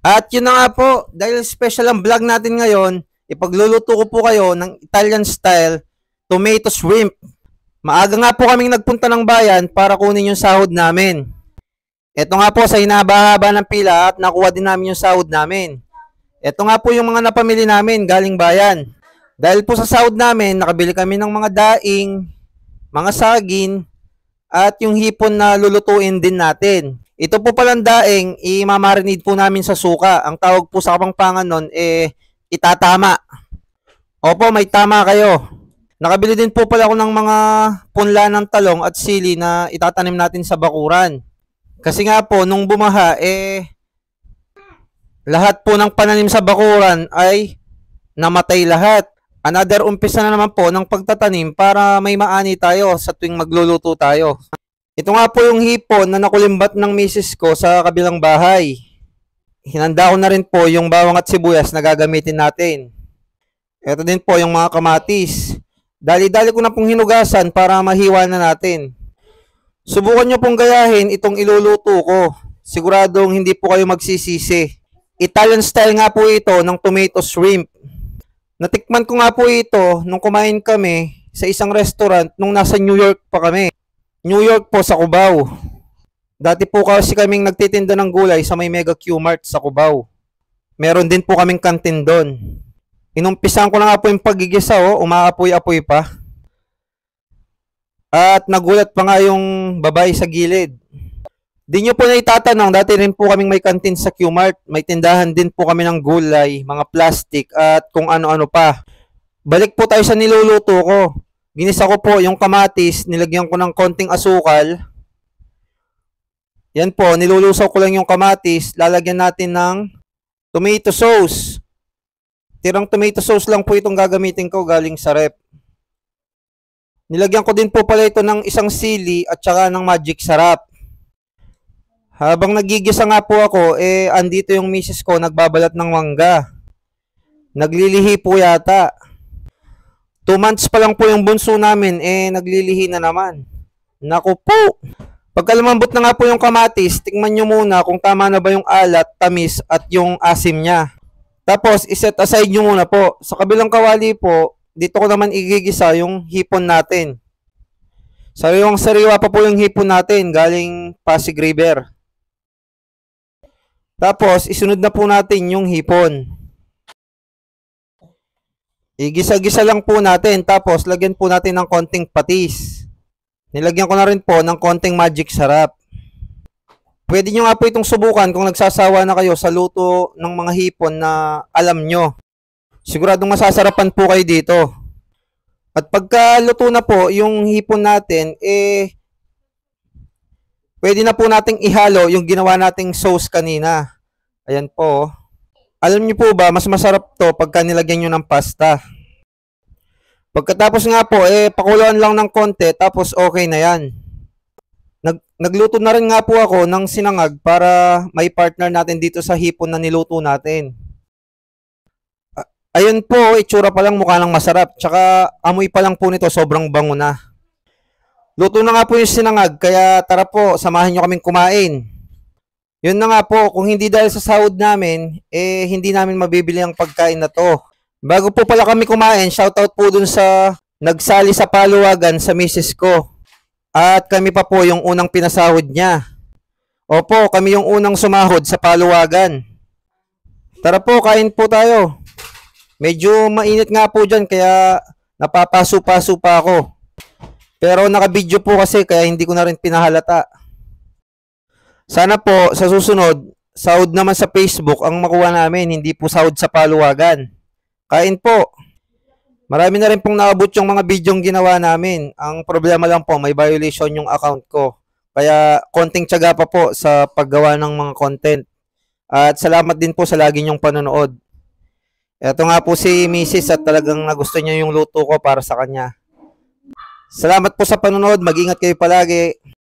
At yun na nga po, dahil special ang vlog natin ngayon, ipagluluto ko po kayo ng Italian style tomato shrimp. Maaga nga po kaming nagpunta ng bayan para kunin yung sahod namin. Ito nga po sa hinaba-haba ng pila at nakuha din namin yung sahod namin. Ito nga po yung mga napamili namin galing bayan. Dahil po sa sahod namin, nakabili kami ng mga daing, mga saging, at yung hipon na lulutuin din natin. Ito po palang daing, imamarinate po namin sa suka. Ang tawag po sa Kapampangan nun, itatama. Opo, may tama kayo. Nakabili din po pala ako ng mga punla ng talong at sili na itatanim natin sa bakuran. Kasi nga po, nung bumaha, lahat po ng pananim sa bakuran ay namatay lahat. Another umpisa na naman po ng pagtatanim para may maani tayo sa tuwing magluluto tayo. Ito nga po yung hipon na nakulimbat ng misis ko sa kabilang bahay. Hinanda ko na rin po yung bawang at sibuyas na gagamitin natin. Ito din po yung mga kamatis. Dali-dali ko na pong hinugasan para mahiwa na natin. Subukan nyo pong gayahin itong iluluto ko. Siguradong hindi po kayo magsisisi. Italian style nga po ito ng tomato shrimp. Natikman ko nga po ito nung kumain kami sa isang restaurant nung nasa New York pa kami. New York po sa Cubao. Dati po kasi kaming nagtitinda ng gulay sa may Mega Q-Mart sa Cubao. Meron din po kaming kantin doon. Inumpisan ko na nga po yung pagigisa, umaapoy-apoy pa. At nagulat pa nga yung babae sa gilid. Di nyo po na itatanong, dati rin po kaming may kantin sa Q-Mart. May tindahan din po kami ng gulay, mga plastic at kung ano-ano pa. Balik po tayo sa niluluto ko. Ginisa ko po yung kamatis, nilagyan ko ng konting asukal. Yan po, nilulusaw ko lang yung kamatis. Lalagyan natin ng tomato sauce. Tirang tomato sauce lang po itong gagamitin ko galing sa rep. Nilagyan ko din po pala ito ng isang sili at saka ng magic sarap. Habang nagigisa nga po ako, andito yung misis ko nagbabalat ng mangga. Naglilihi po yata. 2 months pa lang po yung bunso namin, naglilihi na naman. Naku po! Pagka lumambot na nga po yung kamatis, tingnan nyo muna kung tama na ba yung alat, tamis at yung asim niya. Tapos, iset aside nyo muna po. Sa kabilang kawali po, dito ko naman igigisa yung hipon natin. Sariwang-sariwa pa po yung hipon natin, galing Pasig River. Tapos, isunod na po natin yung hipon. Igisa-gisa lang po natin, tapos lagyan po natin ng konting patis. Nilagyan ko na rin po ng konting magic sarap. Pwede nyo nga po itong subukan kung nagsasawa na kayo sa luto ng mga hipon na alam nyo. Siguradong masasarapan po kayo dito. At pagka luto na po yung hipon natin, pwede na po nating ihalo yung ginawa nating sauce kanina. Ayan po. Alam niyo po ba, mas masarap to pagka nilagyan nyo ng pasta. Pagkatapos nga po, pakuluan lang ng konti, tapos okay na yan. Nagluto na rin nga po ako ng sinangag para may partner natin dito sa hipon na niluto natin. Ayun po, itsura pa lang mukha lang masarap. Tsaka amoy pa lang po nito, sobrang bango na. Luto na nga po yung sinangag, kaya tara po, samahan nyo kaming kumain. Yun na nga po, kung hindi dahil sa sahod namin, hindi namin mabibili ang pagkain na to. Bago po pala kami kumain, shoutout po dun sa nagsali sa paluwagan sa misis ko. At kami pa po yung unang pinasahod niya. Opo, kami yung unang sumahod sa paluwagan. Tara po, kain po tayo. Medyo mainit nga po dyan, kaya napapaso-paso pa ako. Pero naka-video po kasi, kaya hindi ko na rin pinahalata. Sana po, sa susunod, sahod naman sa Facebook ang makuha namin, hindi po sahod sa paluwagan. Kain po. Marami na rin pong naabot yung mga bidyong ginawa namin. Ang problema lang po, may violation yung account ko. Kaya konting tiyaga pa po sa paggawa ng mga content. At salamat din po sa lagi nyong panonood. Ito nga po si Mrs. at talagang nagusto niya yung luto ko para sa kanya. Salamat po sa panonood. Mag-ingat kayo palagi.